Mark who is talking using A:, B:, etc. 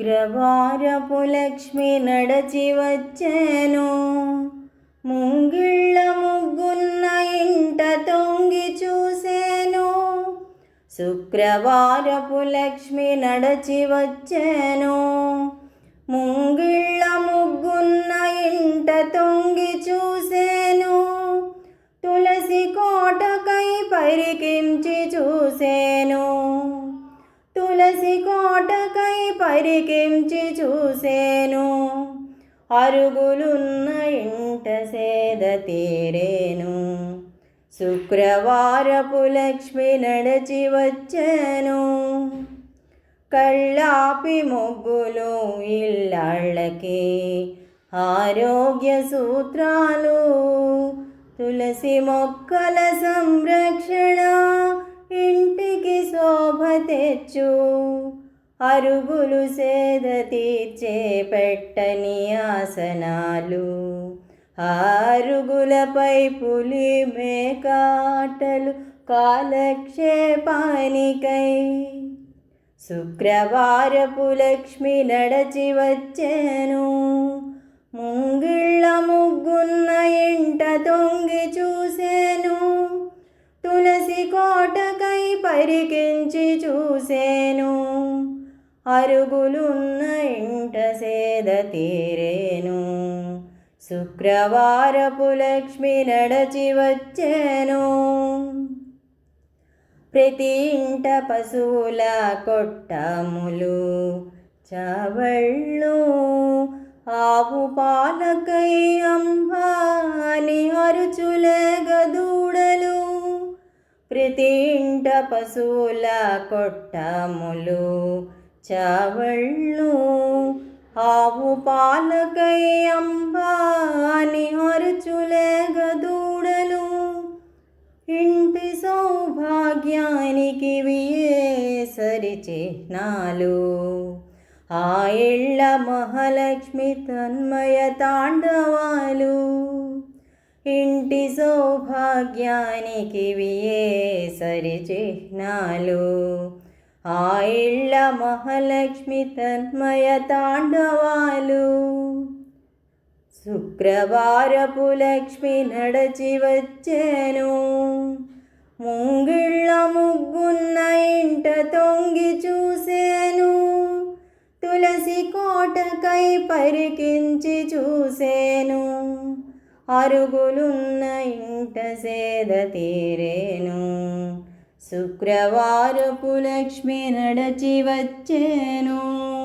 A: శుక్రవారపు లక్ష్మి నడచి వచ్చెను. ముంగిళ్ళ ముగ్గున్న ఇంట తొంగి చూసెను. శుక్రవారపు లక్ష్మి నడచి వచ్చెను. ముంగిళ్ళ ముగ్గున్న ఇంట తొంగి చూసెను. తులసి కోటకై పరికించి చూసెను. తులసి కోటకై పరికించి చూసెను. అరుగులున్న ఇంట సేద తీరేను. శుక్రవారపు లక్ష్మి నడచి వచ్చెను. కళ్ళాపి ముగ్గులు ఇల్లాళ్ళకి ఆరోగ్య సూత్రాలు. తులసి మొక్కల సంరక్షణ ఇంటికి శోభ తెచ్చు. అరుగులు సేద తీర్చే పెట్టని ఆసనాలు. అరుగులపై పులి మేకాటలు కాలక్షేపానికై. శుక్రవారపు లక్ష్మి నడచి వచ్చెను. ముంగిళ్ళ ముగ్గున్న ఇంట తొంగి చూసెను. తులసి కోటకై పరికించి చూసెను. అరుగులున్న ఇంట సేద తీరేను. శుక్రవారపు లక్ష్మి నడచి వచ్చెను. ప్రతి ఇంట పశువుల కొట్టములు చావళ్ళు. ఆవు పాలకై అంబా అని అరుచులేగ దూడలు. ప్రతి ఇంట పశువుల కొట్టములు చావళ్ళు. ఆవు పాలకై అంబా అని అరుచులేగ దూడలు. ఇంటి సౌభాగ్యానికి వియే సరి చిహ్నాలు. ఆ ఇళ్ళ మహాలక్ష్మి తన్మయ తాండవాలు. ఇంటి సౌభాగ్యానికి వియే సరి చిహ్నాలు. ఆ ఇళ్ళ మహాలక్ష్మి తన్మయ తాండవాలు. శుక్రవారపు లక్ష్మి నడచి వచ్చెను. ముంగిళ్ళ ముగ్గున్న ఇంట తొంగి చూసెను. తులసి కోటకై పరికించి చూసెను. అరుగులున్న ఇంట సేద తీరేను. శుక్రవారపు లక్ష్మి నడచి వచ్చెను.